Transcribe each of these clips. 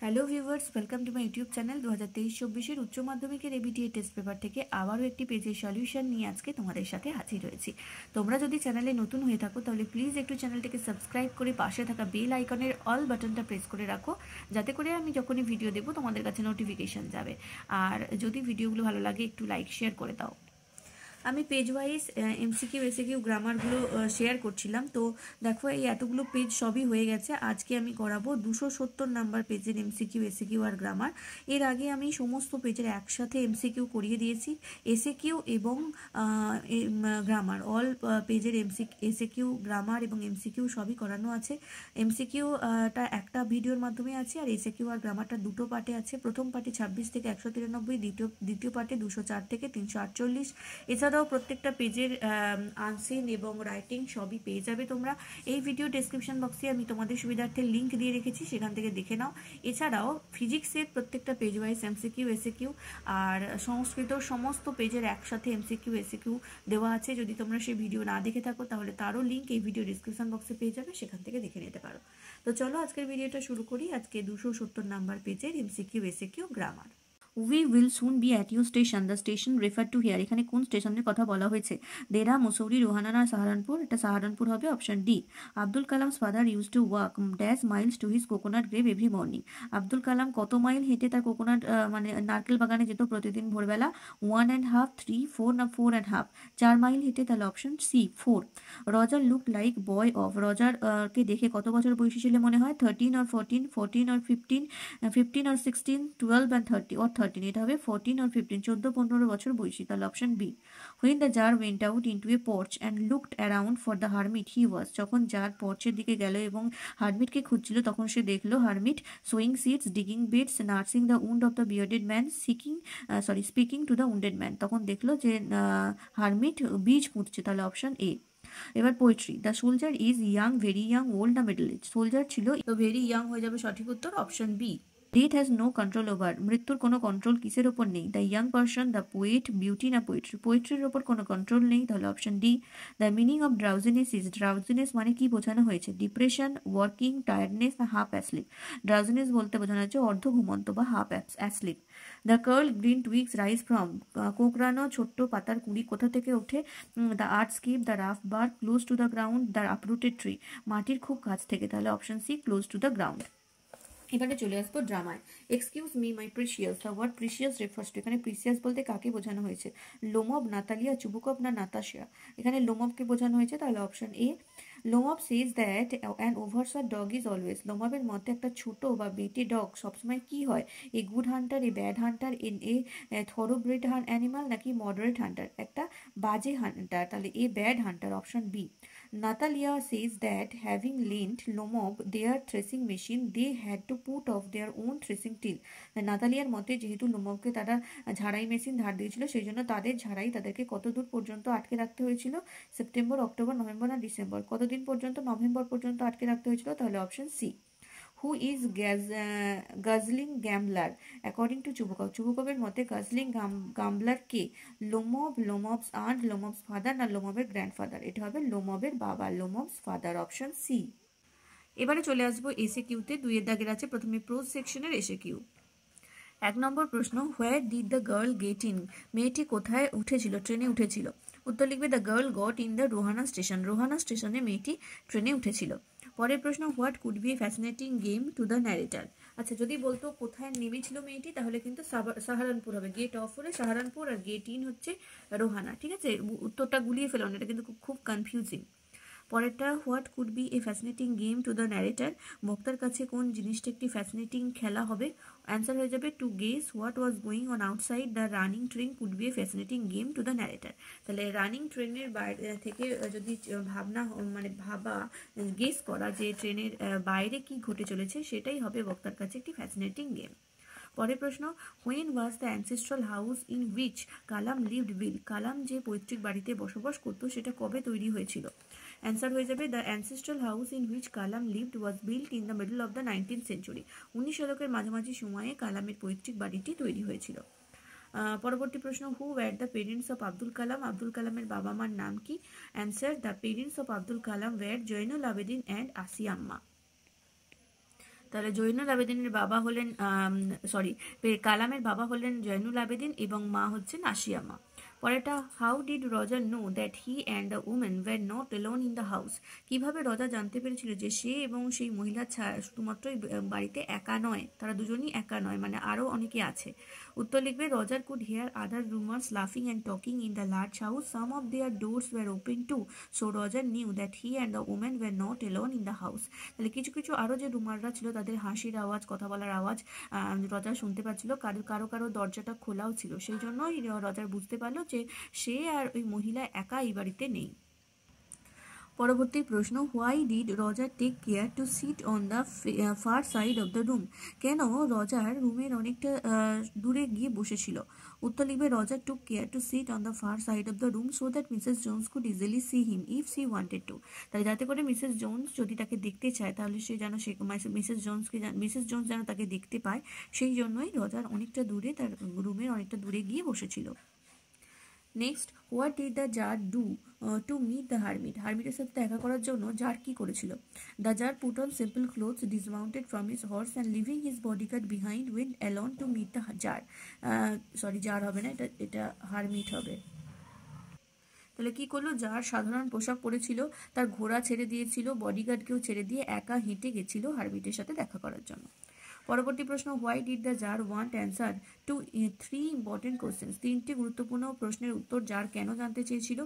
Hello viewers, welcome to my YouTube channel. 2023-24 উচ্চ মাধ্যমিকের ABTA test paper থেকে আবারও একটি পেজের সলিউশন নিয়ে আজকে তোমাদের সাথে হাজির হয়েছি। তোমরা যদি চ্যানেলে নতুন হয়ে থাকো তাহলে প্লিজ একটু চ্যানেলটিকে সাবস্ক্রাইব করে পাশে থাকা বেল আইকনের অল বাটনটা প্রেস করে রাখো, যাতে করে আমি যখনই ভিডিও দেবো তোমাদের কাছে নোটিফিকেশান যাবে। আর যদি ভিডিওগুলো ভালো লাগে একটু লাইক শেয়ার করে দাও। আমি পেজ ওয়াইজ এমসিকিউ এসিকিউ গ্রামারগুলো শেয়ার করছিলাম। তো দেখো এই এতগুলো পেজ সবই হয়ে গেছে। আজকে আমি করাবো 270 নাম্বার পেজের এমসিকিউ এসিকিউ আর গ্রামার। এর আগে আমি সমস্ত পেজের একসাথে এমসিকিউ করিয়ে দিয়েছি, এসিকিউ এবং গ্রামার, অল পেজের এসিকিউ গ্রামার এবং এমসিকিউ সবই করানো আছে। এমসিকিউটা একটা ভিডিওর মাধ্যমে আছে, আর এসিকিউ আর গ্রামারটা দুটো পার্টে আছে। প্রথম পার্টে 26 থেকে 193, দ্বিতীয় পার্টে 204 থেকে 348। এছাড়াও প্রত্যেকটা পেজের আনসিন এবং রাইটিং সবই পেয়ে যাবে তোমরা। এই ভিডিও ডেসক্রিপশন বক্সে আমি তোমাদের সুবিধার্থে লিঙ্ক দিয়ে রেখেছি, সেখান থেকে দেখে নাও। এছাড়াও ফিজিক্সের প্রত্যেকটা পেজ ওয়াইজ এমসিকিউ এসিকিউ আর সংস্কৃত সমস্ত পেজের একসাথে এমসিকিউ এসিকিউ দেওয়া আছে। যদি তোমরা সেই ভিডিও না দেখে থাকো তাহলে তারও লিঙ্ক এই ভিডিও ডিসক্রিপশন বক্সে পেয়ে যাবে, সেখান থেকে দেখে নিতে পারো। তো চলো আজকের ভিডিওটা শুরু করি। আজকে 270 নাম্বার পেজের MCQ SCQ grammar. We will soon be at your station. The station referred to here. এখানে কোন স্টেশনের কথা বলা হয়েছে? দেরা, মুসৌরি, রোহানা না সাহারানপুর? এটা সাহারানপুর হবে, option D. Abdul Kalam's father use to walk dash miles to his coconut grove every morning. Abdul Kalam কত মাইল হেঁটে তার কোকোনাট মানে নারকেল বাগানে যেত প্রতিদিন ভোরবেলা? 1.5, 3, 4 না 4.5? 4 মাইল হেঁটে, তাহলে option C 4। Roger look like boy off. Roger কে দেখে কত বছর বয়সী ছিল মনে হয়? 13 or 14, 14 or 15, 15 or 16, 12 and 30 or 13। এটা হবে 14 or 15, 14-15 বছর বয়সী, তাহলে option B. When the jar went out into a porch and looked around for the hermit, he was. যখন জার পর্চের দিকে গেল এবং হারমিটকে খুঁজছিল, তখন সে দেখলো hermit sowing seeds, digging beds, nursing the wound of the bearded man, speaking to the wounded man। তখন দেখলো যে হারমিট বীজ পুঁতছে, তাহলে অপশন এ। এবার poetry. The soldier is young, very young, old না মিডল এজ? সোলজার ছিল, তো very young হয়ে যাবে সঠিক উত্তর, option B. Death has no control over. মৃত্যুর কোনো কন্ট্রোল কিসের ওপর নেই? The young person, the poet, beauty না পোয়েট্রি? পোয়েট্রির ওপর কোনো কন্ট্রোল নেই, তাহলে option D. The meaning of drowsiness is. Drowsiness মানে কি বোঝানো হয়েছে? ডিপ্রেশন, ওয়ার্কিং, টায়ার্ডনেস না হাফ অ্যাসলিপ? ড্রাউজিনেস বলতে বোঝানো হচ্ছে অর্ধ ঘুমন্ত বা half asleep. The curl green twigs rise from. কোঁকড়ানো ছোট্ট পাতার কুড়ি কোথা থেকে ওঠে? The earth skip, the rough bar, close to the ground, the uprooted tree? মাটির খুব কাছ থেকে, তাহলে option C close to the ground. এবারে চলে আসবো ড্রামায়। Excuse me my precious. The word precious refers to. এখানে প্রিশিয়াস বলতে কাকে বোঝানো হয়েছে? লোমব, নাতালিয়া, চুবুকভ না নাতাশিয়া? এখানে লোমবকে বোঝানো হয়েছে, তাহলে option A. Lomb says that an oversized dog is always. লোমবের মতে একটা ছোট বা বেটে ডগ সবসময় কি হয়? A good hunter, a bad hunter, a thoroughbred animal নাকি মডারেট হান্টার? একটা বাজে হান্টার, তাহলে a bad hunter, option B. Natalia says that having lent Lomob their threshing machine, they had to put off their own threshing till. নাতালিয়ার মতে যেহেতু লোমবকে তারা ঝাড়াই machine ধার দিয়েছিল, সেই জন্য তাদের ঝাড়াই তাদেরকে কতদূর পর্যন্ত আটকে রাখতে হয়েছিল? সেপ্টেম্বর, অক্টোবর, নভেম্বর না ডিসেম্বর? কতদিন পর্যন্ত? নভেম্বর পর্যন্ত আটকে রাখতে হয়েছিল, তাহলে option C. Who is guzzling gambler according to Chubukov? চুবুকভের মতে গাজলিং গাম্বলার কে? লোমব, লোমবস আন্ট, লোমবস ফাদার না লোমবের গ্র্যান্ডফাদার? এটা হবে লোমবের বাবা, লোমবস ফাদার, অপশন সি। এবারে চলে আসবো এসে কিউতে। দুইয়ের দাগের আছে প্রথমে প্রোজ সেকশনের এসে কিউ। 1 নম্বর প্রশ্ন, where did the girl get in? মেয়েটি কোথায় উঠেছিল? ট্রেনে উঠেছিল। উত্তর লিখবে the girl got in the Rohana station. Rohana স্টেশনে মেয়েটি ট্রেনে উঠেছিল। পরের প্রশ্ন, what could be fascinating game to the narrator? আচ্ছা, যদি বলতো কোথায় নেমেছিল মেয়েটি, তাহলে কিন্তু সাহারানপুর হবে। গেট অফ হলে সাহারানপুর আর গেট ইন হচ্ছে রোহানা। ঠিক আছে, উত্তরটা গুলিয়ে ফেলো না, এটা কিন্তু খুব কনফিউজিং। পরেরটা, what could B A fascinating game to the narrator? বক্তার কাছে কোন জিনিসটা একটি ফ্যাসিনেটিং খেলা হবে? অ্যান্সার হয়ে যাবে two guess what was going on outside the running train could B A fascinating game to the narrator. তাহলে রানিং ট্রেনের বাইরে থেকে যদি ভাবা, গেস করা যে ট্রেনের বাইরে কি ঘটে চলেছে, সেটাই হবে বক্তার কাছে একটি ফ্যাসিনেটিং গেম। পরের প্রশ্ন, when was the ancestral house in which Kalam lived built? Kalam যে পৈতৃক বাড়িতে বসবাস করতো সেটা কবে তৈরি হয়েছিল? অ্যান্সার হয়ে যাবে the ancestral house in which Kalam lived was built in the middle of the 19th century। 19 শতকের মাঝামাঝি সময়ে কালামের পৈতৃক বাড়িটি তৈরি হয়েছিল। পরবর্তী প্রশ্ন, who were the parents of Abdul Kalam? Abdul কালামের বাবা মার নাম কি? Answer, the parents of Abdul Kalam were Jainul Abedin and Asiya Amma. তাহলে জৈনুল আবেদিনের বাবা হলেন কালামের বাবা হলেন জৈনুল আবেদিন এবং মা হচ্ছেন আশিয়া মা। পরেরটা, how did Roger know that he and the women were not alone in the house? কিভাবে রজা জানতে পেরেছিল যে সে এবং সেই মহিলা শুধুমাত্রই বাড়িতে একা নয়, তারা দুজনই একা নয়, মানে আরও অনেকে আছে। উত্তর লিখবে, Roger could hear other roomers লাফিং and talking in the large house, some of their doors were open too, so Roger knew that he and the women were not alone in the house. তাহলে কিছু কিছু আরও যে রুমাররা ছিল তাদের হাসির আওয়াজ, কথা বলার আওয়াজ রজার শুনতে পাচ্ছিল, কারো কারো দরজাটা খোলাও ছিল, সেই জন্যই রজার বুঝতে পারলো যে সে আর ওই মহিলা একা এই বাড়িতে নেই। পরবর্তী প্রশ্ন, why did Roger take care to sit on the far side of the room? কেন রজার রুমের অনেকটা দূরে গিয়ে বসেছিল? উত্তর লিখবে, Roger took care to sit on the far side of the room so that Mrs Jones could easily see him if she wanted to. তাই যাতে করে মিসেস জোন্স যদি তাকে দেখতে চায় তাহলে সে যেন মিসেস জোন্স যেন তাকে দেখতে পায়, সেই জন্যই রজার অনেকটা দূরে, তার রুমের অনেকটা দূরে গিয়ে বসেছিল। Next, what did the tsar do to meet the hermit? হারমিটের সাথে দেখা করার জন্য জার কি করেছিল? The tsar put on simple clothes, dismounted from his horse and leaving his bodyguard behind with alone to meet the tsar. Tsar হবে না, এটা হারমিট হবে। তাহলে কি করলো, যার সাধারণ পোশাক পরেছিল, তার ঘোড়া ছেড়ে দিয়েছিল, বডিগার্ডকেও ছেড়ে দিয়ে একা হেঁটে গেছিল হারমিটের সাথে দেখা করার জন্য। পরবর্তী প্রশ্ন, why did the tsar want answer to 3 important questions? 3টি গুরুত্বপূর্ণ প্রশ্নের উত্তর জার কেন জানতে চেয়েছিল?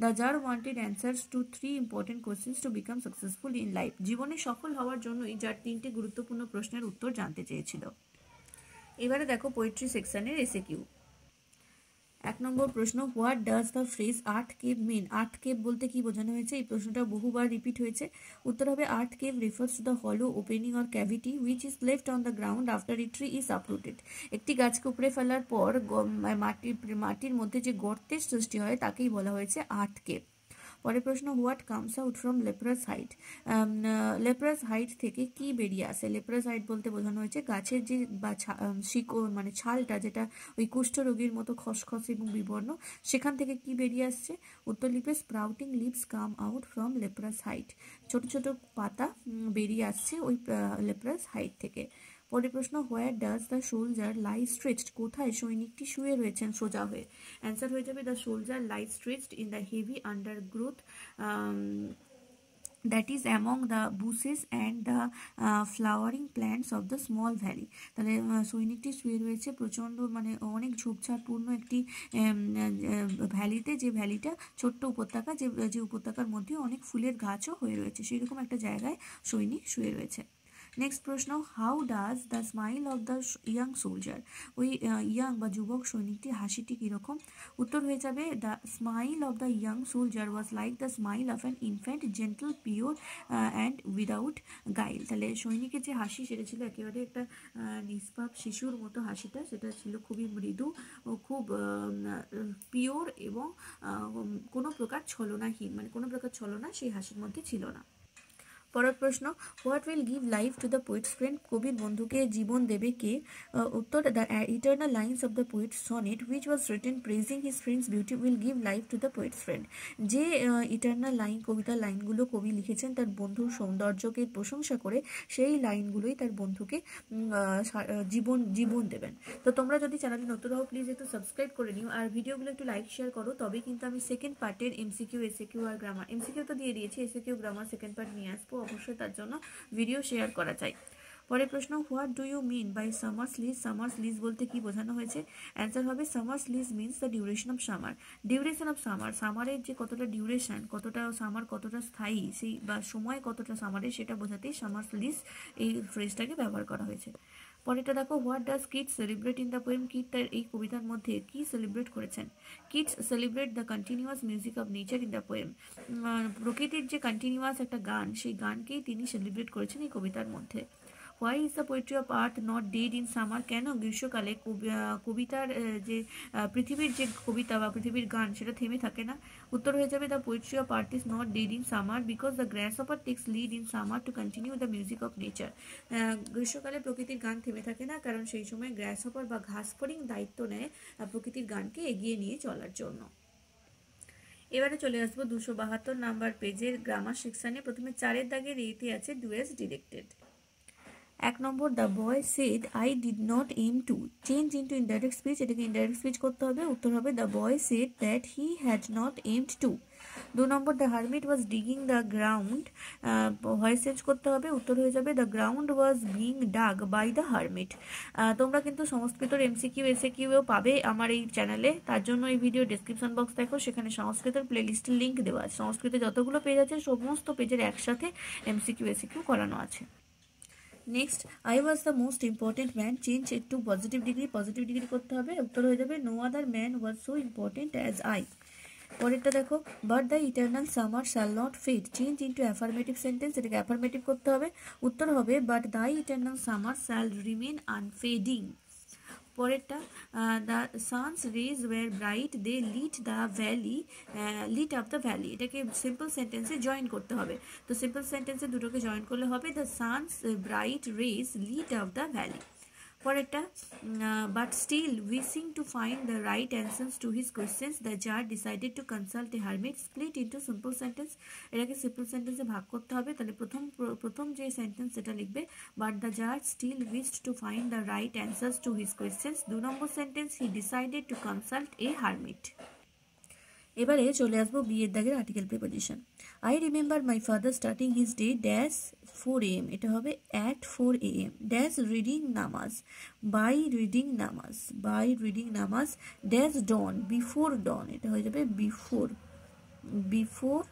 The tsar wanted answers to 3 important questions to become successful in life. জীবনে সফল হওয়ার জন্যই জার 3টি গুরুত্বপূর্ণ প্রশ্নের উত্তর জানতে চেয়েছিল। এবারে দেখো পোয়েট্রি সেকশনের এসএকিউ। 1 নম্বর প্রশ্ন, what does the phrase earth cave mean? Earth cave বলতে কি বোঝানো হয়েছে? এই প্রশ্নটা বহুবার রিপিট হয়েছে। উত্তর হবে, earth cave refers to the hollow opening or cavity which is left on the ground after a tree is uprooted. একটি গাছকে উপড়ে ফেলার পর মাটির মধ্যে যে গর্তের সৃষ্টি হয় তাকেই বলা হয়েছে আর্থ কেভ। পরের প্রশ্ন, what comes out from leprous height? লেপ্রাস height থেকে কি বেরিয়ে আসে? লেপ্রাস হাইট বলতে বোঝানো হয়েছে গাছের যে মানে ছালটা, যেটা ওই কুষ্ঠরোগীর মতো খসখসে এবং বিবর্ণ, সেখান থেকে কি বেরিয়ে আসছে? উত্তর লিখবে, sprouting leaves come out from leprous hide. ছোট ছোট পাতা বেরিয়ে আসছে ওই লেপ্রাস হাইট থেকে। পরের প্রশ্ন, where does the soldier lie stretched? কোথায় সৈনিকটি শুয়ে রয়েছেন সোজা হয়ে? অ্যান্সার হয়ে যাবে, the soldier lie stretched in the heavy undergrowth that is among the bushes and the flowering plants of the small valley. তাহলে সৈনিকটি শুয়ে রয়েছে প্রচণ্ড, মানে অনেক ঝোপঝাড়পূর্ণ একটি ভ্যালিতে, যে ভ্যালিটা ছোট্ট উপত্যকা, যে উপত্যকার মধ্যে অনেক ফুলের গাছও হয়ে রয়েছে, সেই রকম একটা জায়গায় সৈনিক শুয়ে রয়েছে। নেক্সট প্রশ্ন, how does the smile of the young soldier? ওই ইয়াং বা যুবক সৈনিকটির হাসিটি কীরকম? উত্তর হয়ে যাবে, the smile of the young soldier was like the smile of an infant, gentle, pure and without guile. তাহলে সৈনিকের যে হাসি সেটা ছিল একেবারে একটা নিষ্পাপ শিশুর মতো হাসিটা, সেটা ছিল খুবই মৃদু ও খুব পিওর এবং কোনো প্রকার ছলনাহীন, মানে কোনো প্রকার ছলনা সেই হাসির মধ্যে ছিল না। পরের প্রশ্ন, what will give life to the poet's friend? কবির বন্ধুকে জীবন দেবে কে? উত্তর, the eternal lines of the poet's sonnet which was written praising his friend's beauty will give life to the poet's friend. যে ইটার্নাল লাইন, কবিতার লাইনগুলো কবি লিখেছেন তার বন্ধুর সৌন্দর্যকে প্রশংসা করে, সেই লাইনগুলোই তার বন্ধুকে জীবন দেবেন। তো তোমরা যদি চ্যানেলে নতুন হও প্লিজ একটু সাবস্ক্রাইব করে নিও, আর ভিডিওগুলো একটু লাইক শেয়ার করো, তবে কিন্তু আমি সেকেন্ড পার্টের এমসিকিউ, এসএকিউ আর গ্রামার, এমসিকিউ তো দিয়ে দিয়েছি, এসএকিউ গ্রামার সেকেন্ড পার্ট নিয়ে আসবো, অবশ্যই তার জন্য ভিডিও শেয়ার করা চাই। পরের প্রশ্ন, what do you mean by summer's lease? Summer's lease বলতে কি বোঝানো হয়েছে? অ্যান্সার হবে, summer's lease means the duration of summer. Duration of summer, সামারের যে কতটা ডিউরেশন, কতটা সামার কতটা স্থায়ী, সেই বা সময় কতটা সামারের, সেটা বোঝাতেই সামার্স লিজ এই ফ্রেজটাকে ব্যবহার করা হয়েছে। পরেরটা দেখো, what does Keats celebrate in the poem? Keats তার এই কবিতার মধ্যে কি সেলিব্রেট করেছেন? Keats celebrate the continuous music of nature in the poem. প্রকৃতির যে কন্টিনিউয়াস একটা গান, সেই গানকেই তিনি সেলিব্রেট করেছেন এই কবিতার মধ্যে। Why is the poetry of earth not dead in summer? কেন গ্রীষ্মকালে কবিতার যে পৃথিবীর যে কবিতা বা পৃথিবীর গান সেটা থেমে থাকে না? উত্তর হয়ে যাবে, the poetry of earth is not dead in summer because the grasshopper takes lead in summer to continue the music of nature. গ্রীষ্মকালে প্রকৃতির গান থেমে থাকে না, কারণ সেই সময় গ্রাসহপার বা ঘাসফড়িং দায়িত্ব নেয় প্রকৃতির গানকে এগিয়ে নিয়ে চলার জন্য। এবারে চলে আসবো 272 নাম্বার পেজের গ্রামার সেকশানে। প্রথমে 4 দাগের এতে আছে ডু অ্যাজ ডিরেক্টেড। এক নম্বর, the boy said I did not aim to, change into indirect speech, এটাকে ইনডাইরেক্ট স্পিচ করতে হবে, উত্তর হবে the boy said that he had not aimed to. 2 নম্বর, the hermit was digging the ground, voice change করতে হবে, উত্তর হয়ে যাবে the ground was being dug by the hermit. তোমরা কিন্তু সংস্কৃতর এমসিকিউ এসএকিউও পাবে আমার এই চ্যানেলে, তার জন্য এই ভিডিও ডেসক্রিপশন বক্স দেখো, সেখানে সংস্কৃতের প্লেলিস্টের লিঙ্ক দেওয়া আছে। সংস্কৃতে যতগুলো পেজ আছে সমস্ত পেজের একসাথে এমসিকিউ এসএকিউ করানো আছে। Next, I was the most important man, change একটু পজিটিভ ডিগ্রি করতে হবে, উত্তর হয়ে যাবে no other man was so important as I. পরেরটা দেখো, but the eternal summer shall not fade, change into affirmative sentence, এটাকে অ্যাফার্মেটিভ করতে হবে, উত্তর হবে but the eternal summer shall remain unfading. পরেরটা, the sun's rays were bright they lit up the valley, এটাকে simple সেন্টেন্সে জয়েন করতে হবে। তো সিম্পল সেন্টেন্সে দুটোকে জয়েন করলে হবে the sun's bright rays lit up the valley. পরেরটা, but still wishing to find the right answers to his questions the tsar decided to consult a hermit, split into simple sentence, এটাকে simple সেন্টেন্সে ভাগ করতে হবে। তাহলে প্রথম যে sentence সেটা লিখবে but the tsar still wished to find the right answers to his questions. 2 নম্বর sentence, he decided to consult a hermit. এবারে চলে আসবো বি এর দাগের article preposition. I remember my father starting his day dash 4 AM, এটা হবে at 4 AM, dash reading namaz, by reading namaz, dash dawn, before dawn, এটা হয়ে যাবে before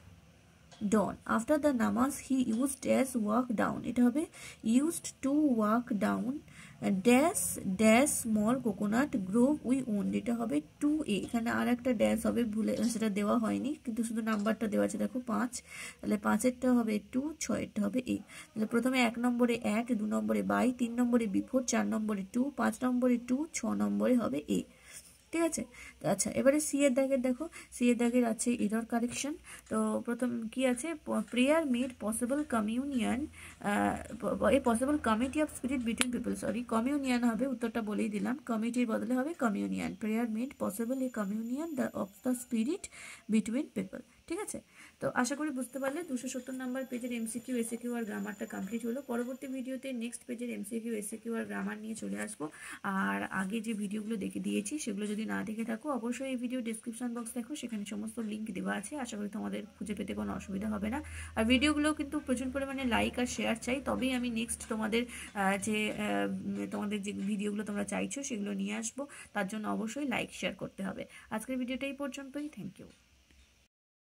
dawn. After the namaz he used as walk down, এটা হবে used to walk down, dash small coconut grove we owned, এটা হবে 2A, এখানে আর একটা dash হবে, ভুলে সেটা দেওয়া হয়নি কিন্তু শুধু নাম্বারটা দেওয়া আছে দেখো 5, তাহলে 5এরটা হবে 2, 6এরটা হবে A। তাহলে প্রথমে 1 নম্বরে at, 2 নম্বরে by, 3 নম্বরে before, 4 নম্বরে 2, 5 নম্বরে 2, 6 নম্বরে হবে A। ঠিক আছে। আচ্ছা, এবারে সি এর দাগের দেখো, সি এর দাগের আছে এরর কারেকশন। তো প্রথম কি আছে, prayer made possible communion, A possible committee of spirit between people, sorry communion হবে, উত্তরটা বলেই দিলাম, কমিটির বদলে হবে communion. Prayer made possible A communion of the spirit between people. ঠিক আছে, তো আশা করি বুঝতে পারলে 270 নম্বর পেজের এমসিকিউ এসএকিউ আর গ্রামারটা কমপ্লিট হলো। পরবর্তী ভিডিওতে নেক্সট পেজের এমসিকিউ এসএকিউ আর গ্রামার নিয়ে চলে আসবো। আর আগে যে ভিডিওগুলো দেখে দিয়েছি সেগুলো যদি না দেখে থাকো অবশ্যই এই ভিডিও ডেসক্রিপশন বক্স দেখো, সেখানে সমস্ত লিঙ্ক দেওয়া আছে, আশা করি তোমাদের খুঁজে পেতে কোনো অসুবিধা হবে না। আর ভিডিওগুলো কিন্তু প্রচুর পরিমাণে লাইক আর শেয়ার চাই, তবেই আমি নেক্সট তোমাদের যে ভিডিওগুলো তোমরা চাইছো সেগুলো নিয়ে আসবো, তার জন্য অবশ্যই লাইক শেয়ার করতে হবে। আজকের ভিডিওটা এই পর্যন্তই, থ্যাংক ইউ।